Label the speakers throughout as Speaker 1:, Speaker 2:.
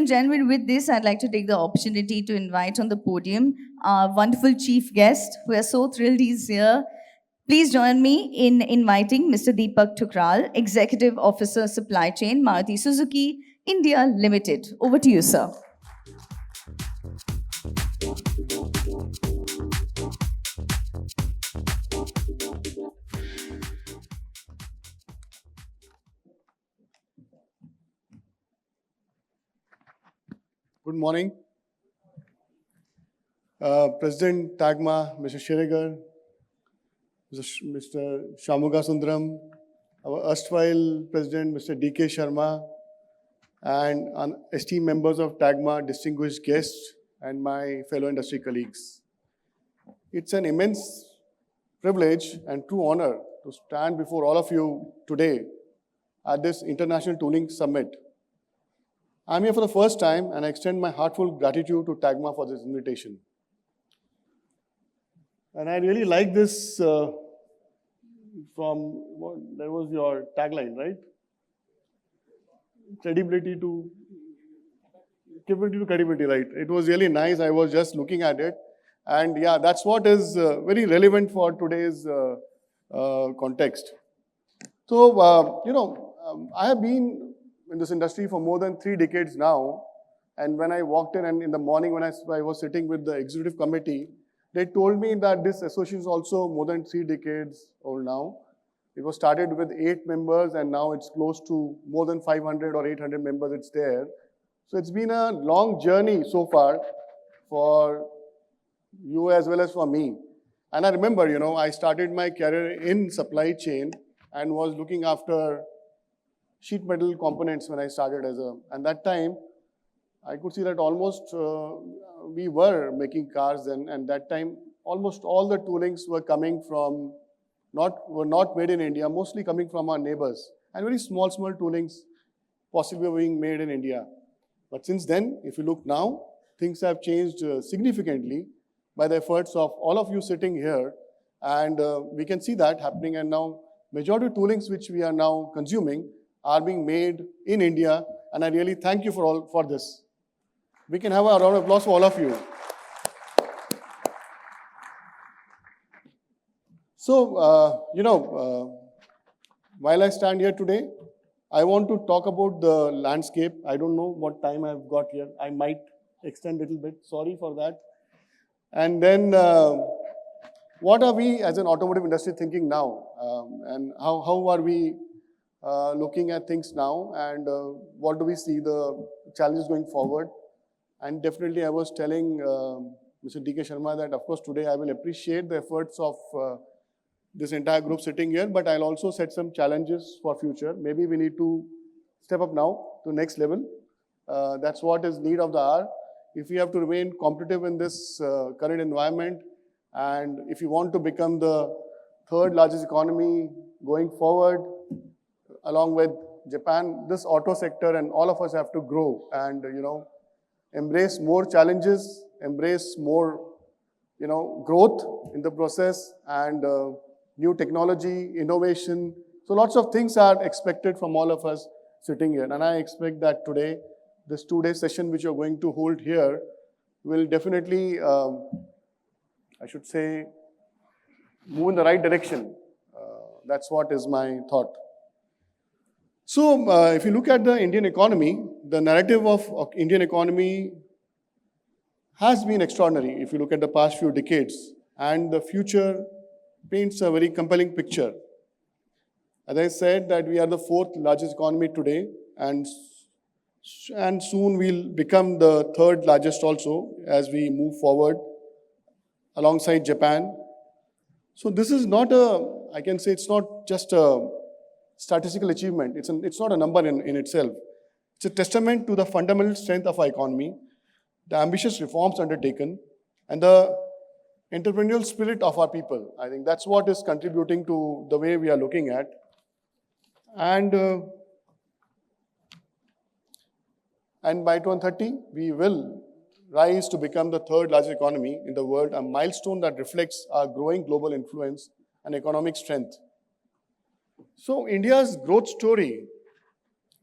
Speaker 1: and gentlemen, with this, I'd like to take the opportunity to invite on the podium our wonderful chief guest. We are so thrilled he's here. Please join me in inviting Mr. Deepak Thukral, Executive Officer Supply Chain, Maruti Suzuki, India Limited. Over to you, sir.
Speaker 2: Good morning. President Tagma, Mr. Sheregar, Mr. Shamuga Sundaram, our erstwhile President, Mr. D.K. Sharma, and esteemed members of Tagma, distinguished guests, and my fellow industry colleagues. It's an immense privilege and true honor to stand before all of you today at this International Tooling Summit. I'm here for the first time, and I extend my heartfelt gratitude to Tagma for this invitation. And I really like this that was your tagline, right? Credibility to credibility, right? It was really nice. I was just looking at it. And yeah, that's what is very relevant for today's context. So, I have been in this industry for more than 3 decades now. And when I walked in and in the morning when I was sitting with the executive committee, they told me that this association is also more than 3 decades old now. It was started with 8 members and now it's close to more than 500 or 800 members it's there. So it's been a long journey so far for you as well as for me. And I remember, I started my career in supply chain and was looking after sheet metal components when I started and that time, I could see that almost we were making cars and that time almost all the toolings were coming from, were not made in India, mostly coming from our neighbors. And very small toolings possibly were being made in India. But since then, if you look now, things have changed significantly by the efforts of all of you sitting here. And we can see that happening. And now majority of toolings which we are now consuming are being made in India, and I really thank you for this. We can have a round of applause for all of you. So, while I stand here today, I want to talk about the landscape. I don't know what time I've got here. I might extend a little bit. Sorry for that. And then, what are we as an automotive industry thinking now? And how are we looking at things now, and what do we see the challenges going forward? And definitely I was telling Mr. D.K. Sharma that of course today I will appreciate the efforts of this entire group sitting here, but I'll also set some challenges for future. Maybe we need to step up now to next level. That's what is need of the hour. If we have to remain competitive in this current environment, and if you want to become the 3rd largest economy going forward, along with Japan, this auto sector and all of us have to grow and, embrace more challenges, embrace more, growth in the process and new technology, innovation. So lots of things are expected from all of us sitting here. And I expect that today, this 2-day session which you're going to hold here will definitely, I should say, move in the right direction. That's what is my thought. So, if you look at the Indian economy, the narrative of Indian economy has been extraordinary if you look at the past few decades, and the future paints a very compelling picture. As I said, that we are the 4th largest economy today, and soon we'll become the 3rd largest also as we move forward alongside Japan. So this is not I can say it's not just a statistical achievement. It's not a number in itself. It's a testament to the fundamental strength of our economy, the ambitious reforms undertaken, and the entrepreneurial spirit of our people. I think that's what is contributing to the way we are looking at. And by 2030, we will rise to become the 3rd largest economy in the world, a milestone that reflects our growing global influence and economic strength. So India's growth story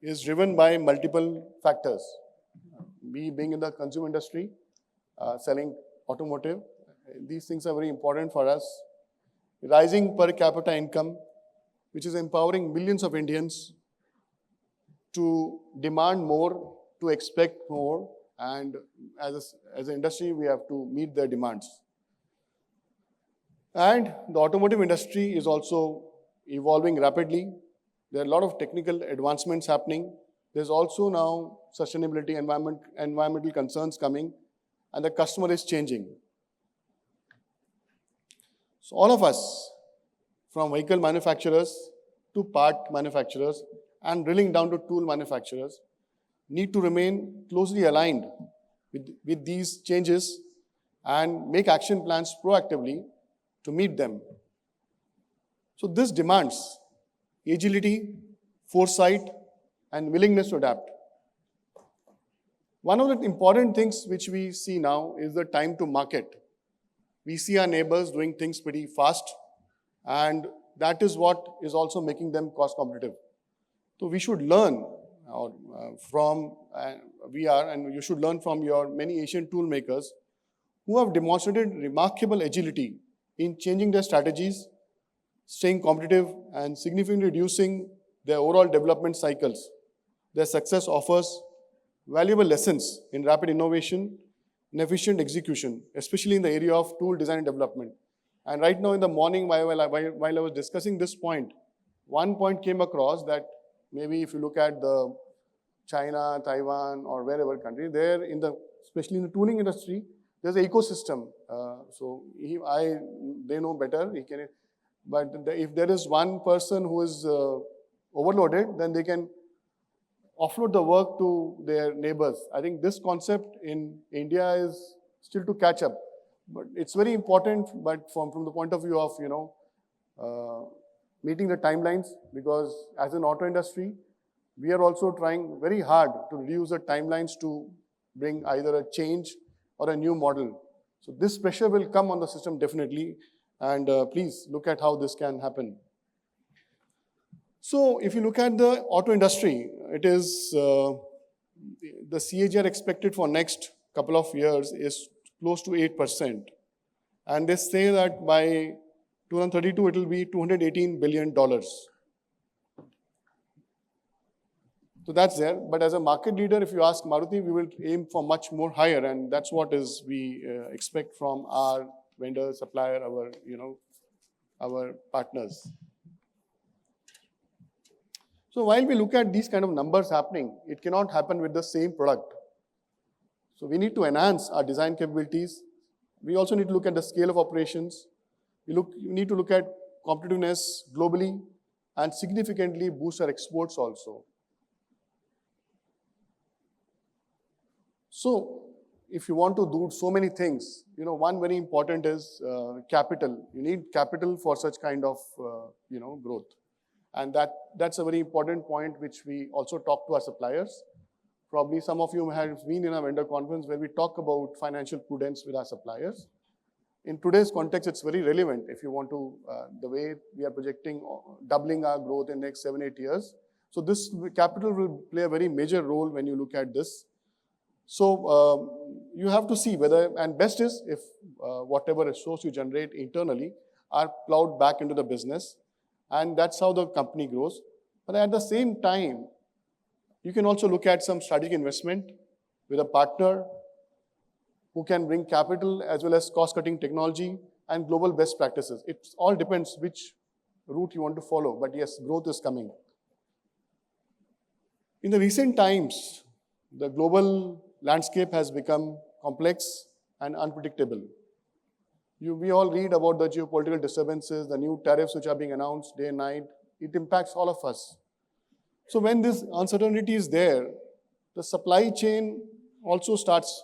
Speaker 2: is driven by multiple factors. we being in the consumer industry, selling automotive, these things are very important for us. Rising per capita income, which is empowering millions of Indians to demand more, to expect more, and as an industry, we have to meet their demands. And the automotive industry is also evolving rapidly. There are a lot of technical advancements happening. There's also now sustainability, environmental concerns coming, and the customer is changing. So all of us, from vehicle manufacturers to part manufacturers and drilling down to tool manufacturers, need to remain closely aligned with these changes and make action plans proactively to meet them. So this demands agility, foresight, and willingness to adapt. One of the important things which we see now is the time to market. We see our neighbors doing things pretty fast, and that is what is also making them cost competitive. So we should learn and you should learn from your many Asian tool makers who have demonstrated remarkable agility in changing their strategies, staying competitive, and significantly reducing their overall development cycles. Their success offers valuable lessons in rapid innovation and efficient execution, especially in the area of tool design and development. And right now in the morning, while I was discussing this point, one point came across that maybe if you look at the China, Taiwan, or wherever country, especially in the tooling industry, there's an ecosystem. They know better. But if there is one person who is overloaded, then they can offload the work to their neighbors. I think this concept in India is still to catch up. But it's very important, but from the point of view of, meeting the timelines, because as an auto industry, we are also trying very hard to reduce the timelines to bring either a change or a new model. So this pressure will come on the system definitely, and please look at how this can happen. So if you look at the auto industry, it is the CAGR expected for next couple of years is close to 8%. And they say that by 2032, it will be $218 billion. So that's there. But as a market leader, if you ask Maruti, we will aim for much more higher. And that's what we expect from our vendor, supplier, our partners. So while we look at these kind of numbers happening, it cannot happen with the same product. So we need to enhance our design capabilities. We also need to look at the scale of operations. We need to look at competitiveness globally and significantly boost our exports also. So if you want to do so many things, one very important is capital. You need capital for such kind of, growth. And that's a very important point which we also talk to our suppliers. Probably some of you have been in a vendor conference where we talk about financial prudence with our suppliers. In today's context, it's very relevant if you want to, the way we are projecting doubling our growth in the next 7-8 years. So this capital will play a very major role when you look at this. So you have to see whether, and best is if whatever resource you generate internally are plowed back into the business. And that's how the company grows. But at the same time, you can also look at some strategic investment with a partner who can bring capital as well as cost-cutting technology and global best practices. It all depends which route you want to follow. But yes, growth is coming. In the recent times, the global landscape has become complex and unpredictable. We all read about the geopolitical disturbances, the new tariffs which are being announced day and night. It impacts all of us. So when this uncertainty is there, the supply chain also starts,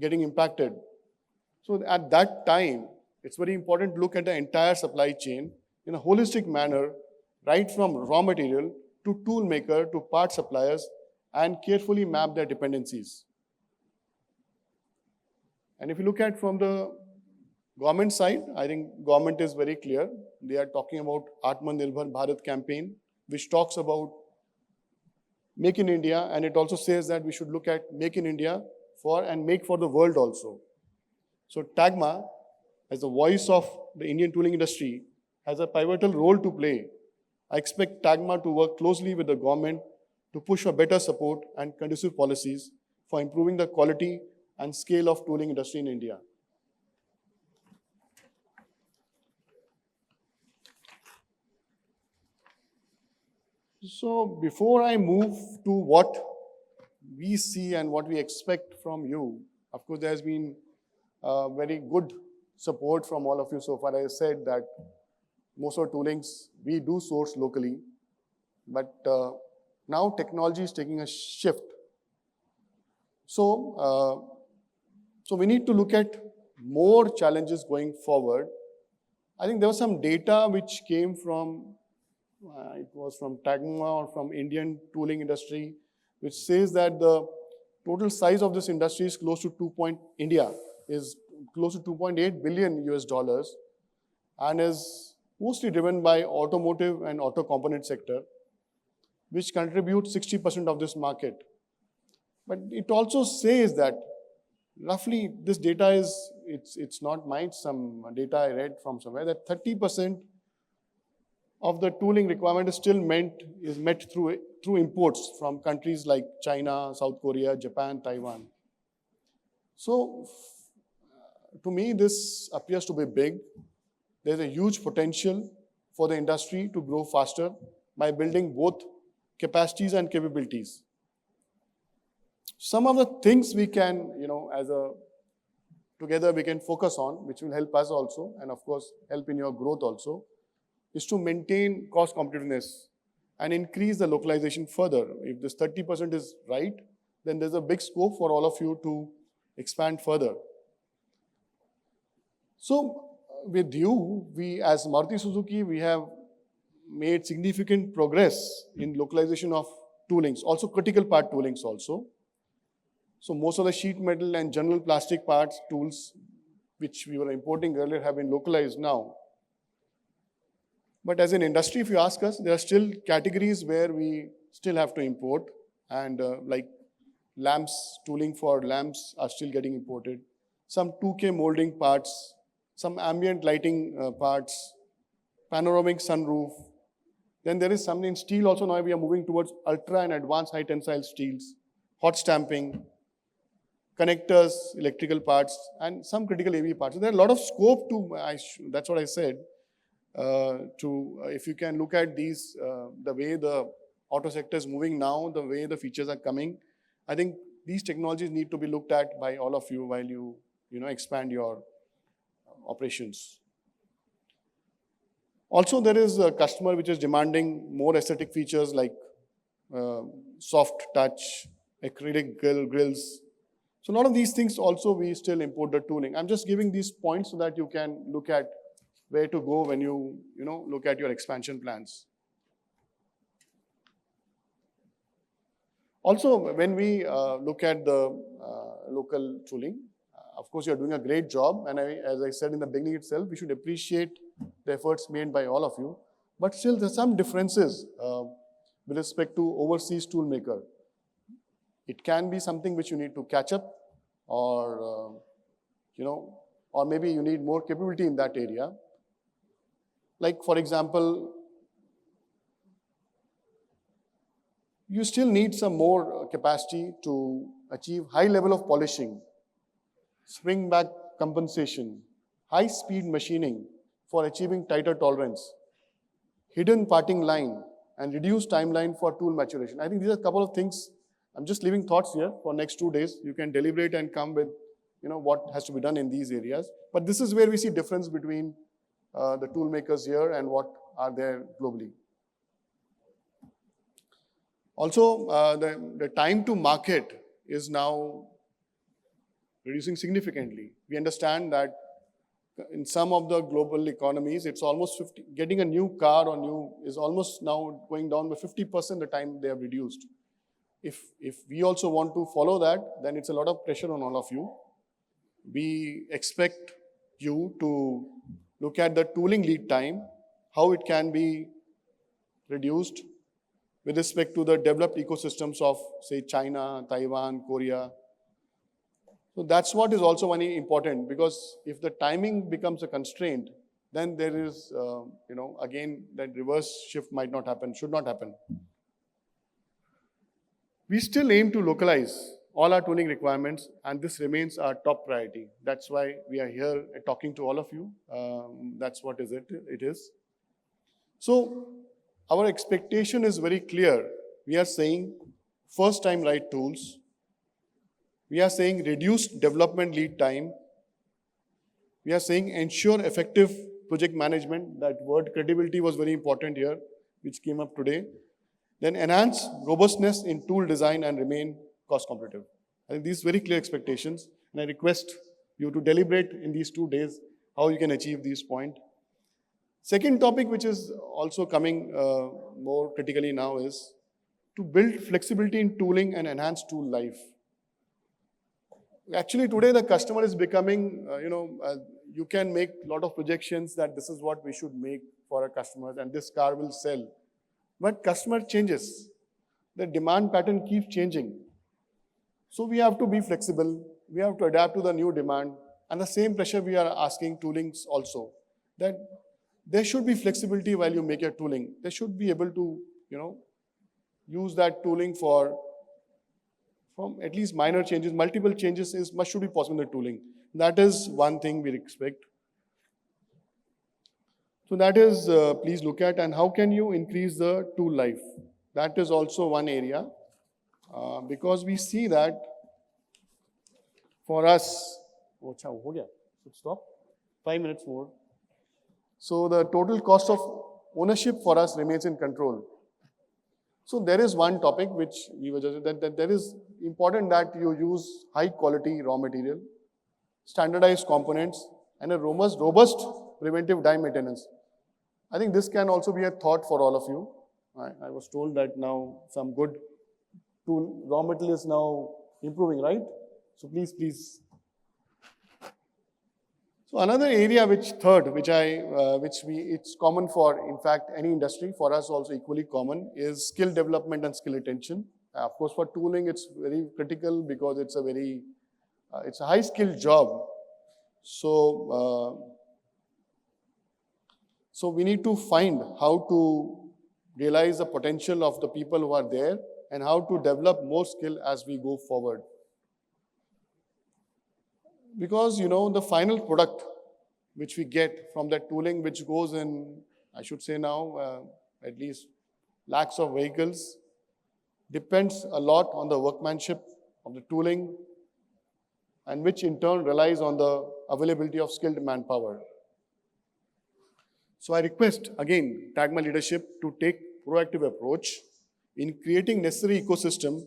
Speaker 2: getting impacted. So at that time, it's very important to look at the entire supply chain in a holistic manner, right from raw material to tool maker to part suppliers, and carefully map their dependencies. And if you look at from the government side, I think government is very clear. They are talking about Atmanirbhar Bharat campaign, which talks about Make in India, and it also says that we should look at Make in India for and make for the world also. So TAGMA, as the voice of the Indian tooling industry, has a pivotal role to play. I expect TAGMA to work closely with the government to push for better support and conducive policies for improving the quality and scale of tooling industry in India. So before I move to what we see and what we expect from you, of course, there has been very good support from all of you so far. I said that most of our toolings we do source locally, but now technology is taking a shift. So we need to look at more challenges going forward. I think there was some data which came from, it was from TAGMA or from Indian tooling industry, which says that the total size of this industry is close to India is close to 2.8 billion US dollars and is mostly driven by automotive and auto component sector, which contribute 60% of this market. But it also says that roughly this data is, it's not mine, some data I read from somewhere, that 30% of the tooling requirement is still met through imports from countries like China, South Korea, Japan, Taiwan. So to me, this appears to be big. There's a huge potential for the industry to grow faster by building both capacities and capabilities. Some of the things we can, together we can focus on, which will help us also, and of course, help in your growth also, is to maintain cost competitiveness and increase the localization further. If this 30% is right, then there's a big scope for all of you to expand further. So with you, we as Maruti Suzuki, we have made significant progress in localization of toolings, also critical part toolings also. So most of the sheet metal and general plastic parts, tools, which we were importing earlier have been localized now. But as an industry, if you ask us, there are still categories where we still have to import, and like lamps, tooling for lamps are still getting imported. Some 2K molding parts, some ambient lighting parts, panoramic sunroof. Then there is something in steel also. Now we are moving towards ultra and advanced high tensile steels, hot stamping, connectors, electrical parts, and some critical AV parts. So there are a lot of scope to, that's what I said, if you can look at these, the way the auto sector is moving now, the way the features are coming, I think these technologies need to be looked at by all of you while you expand your operations. Also, there is a customer which is demanding more aesthetic features like soft touch, acrylic grills. So a lot of these things also we still import the tooling. I'm just giving these points so that you can look at where to go when you look at your expansion plans. Also, when we look at the local tooling, of course, you're doing a great job. And as I said in the beginning itself, we should appreciate the efforts made by all of you. But still, there's some differences with respect to overseas tool maker. It can be something which you need to catch up, or or maybe you need more capability in that area. Like, for example, you still need some more capacity to achieve high level of polishing, spring back compensation, high speed machining for achieving tighter tolerance, hidden parting line, and reduced timeline for tool maturation. I think these are a couple of things. I'm just leaving thoughts here for next 2 days. You can deliberate and come with what has to be done in these areas. But this is where we see difference between the tool makers here and what are there globally. Also, the time to market is now reducing significantly. We understand that in some of the global economies, it's almost 50, getting a new car or new is almost now going down by 50% the time they have reduced. If we also want to follow that, then it's a lot of pressure on all of you. We expect you to look at the tooling lead time, how it can be reduced, with respect to the developed ecosystems of, say, China, Taiwan, Korea. So that's what is also very important, because if the timing becomes a constraint, then there is, again, that reverse shift might not happen, should not happen. We still aim to localize all our tooling requirements, and this remains our top priority. That's why we are here talking to all of you. That's what it is. So our expectation is very clear. We are saying first time right tools. We are saying reduced development lead time. We are saying ensure effective project management. That word credibility was very important here, which came up today. Then enhance robustness in tool design and remain cost competitive. I think these very clear expectations, and I request you to deliberate in these 2 days how you can achieve these points. Second topic, which is also coming more critically now, is to build flexibility in tooling and enhance tool life. Actually, today the customer is becoming, you can make a lot of projections that this is what we should make for our customers and this car will sell. But customer changes. The demand pattern keeps changing. So we have to be flexible. We have to adapt to the new demand. And the same pressure we are asking toolings also. That there should be flexibility while you make your tooling. They should be able to, use that tooling from at least minor changes. Multiple changes should be possible in the tooling. That is one thing we expect. So that is, please look at, and how can you increase the tool life? That is also one area, because we see that for us, should stop, 5 minutes more. So the total cost of ownership for us remains in control. So there is one topic which we were just, that there is important that you use high quality raw material, standardized components, and a robust preventive die maintenance. I think this can also be a thought for all of you. I was told that now some good tool raw material is now improving, right? So please. So another area it's common for, in fact, any industry, for us also equally common, is skill development and skill retention. Of course, for tooling, it's very critical because it's a high skill job. So we need to find how to realize the potential of the people who are there and how to develop more skill as we go forward. Because, the final product which we get from that tooling, which goes in, I should say now, at least lakhs of vehicles, depends a lot on the workmanship of the tooling, and which in turn relies on the availability of skilled manpower. So I request, again, Tagma leadership to take proactive approach in creating necessary ecosystem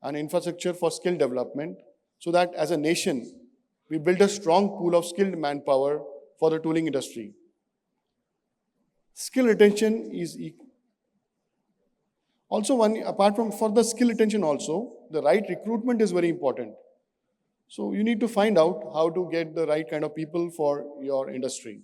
Speaker 2: and infrastructure for skill development, so that as a nation, we build a strong pool of skilled manpower for the tooling industry. Skill retention is also one, apart from for the skill retention also, the right recruitment is very important. So you need to find out how to get the right kind of people for your industry.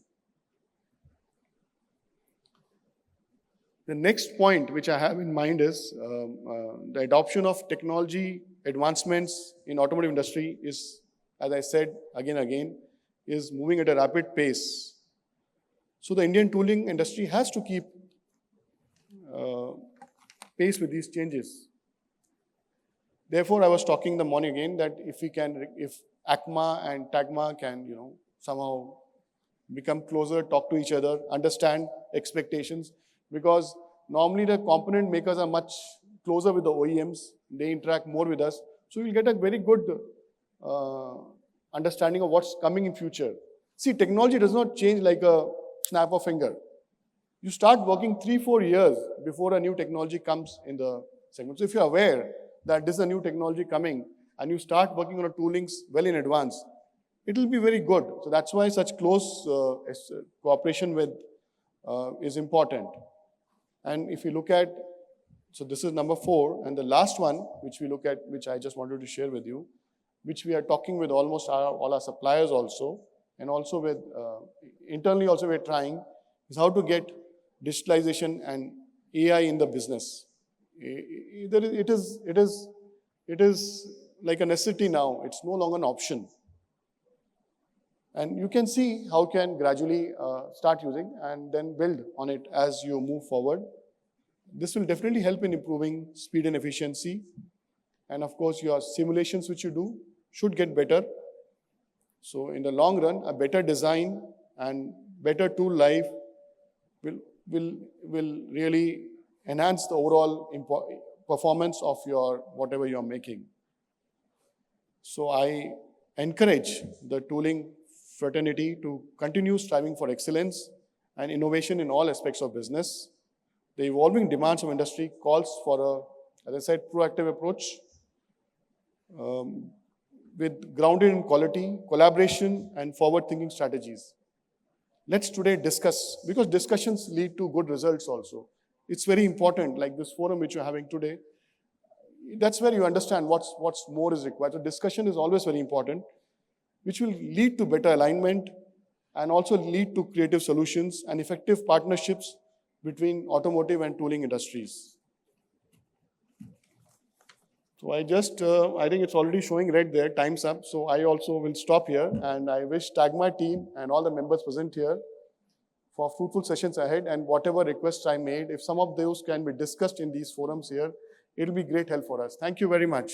Speaker 2: The next point which I have in mind is the adoption of technology advancements in automotive industry is, as I said again, is moving at a rapid pace. So the Indian tooling industry has to keep pace with these changes. Therefore, I was talking the morning again that if ACMA and TAGMA can, somehow become closer, talk to each other, understand expectations, because normally the component makers are much closer with the OEMs. They interact more with us. So you'll get a very good understanding of what's coming in future. See, technology does not change like a snap of finger. You start working 3-4 years before a new technology comes in the segment. So if you're aware that this is a new technology coming and you start working on a toolings well in advance, it will be very good. So that's why such close cooperation with is important. And if you look at, so this is number 4, and the last one which we look at, which I just wanted to share with you, which we are talking with almost all our suppliers also, and also with internally also we're trying, is how to get digitalization and AI in the business. It is like a necessity now. It's no longer an option. And you can see how you can gradually start using and then build on it as you move forward. This will definitely help in improving speed and efficiency. And of course, your simulations which you do should get better. So in the long run, a better design and better tool life will really enhance the overall performance of your whatever you're making. So I encourage the tooling fraternity to continue striving for excellence and innovation in all aspects of business. The evolving demands of industry calls for as I said, proactive approach with grounded in quality, collaboration, and forward-thinking strategies. Let's today discuss, because discussions lead to good results also. It's very important, like this forum which you're having today, that's where you understand what's more is required. So discussion is always very important, which will lead to better alignment and also lead to creative solutions and effective partnerships between automotive and tooling industries. So I think it's already showing red there, time's up. So I also will stop here, and I wish Tagma team and all the members present here for fruitful sessions ahead, and whatever requests I made, if some of those can be discussed in these forums here, it'll be great help for us. Thank you very much.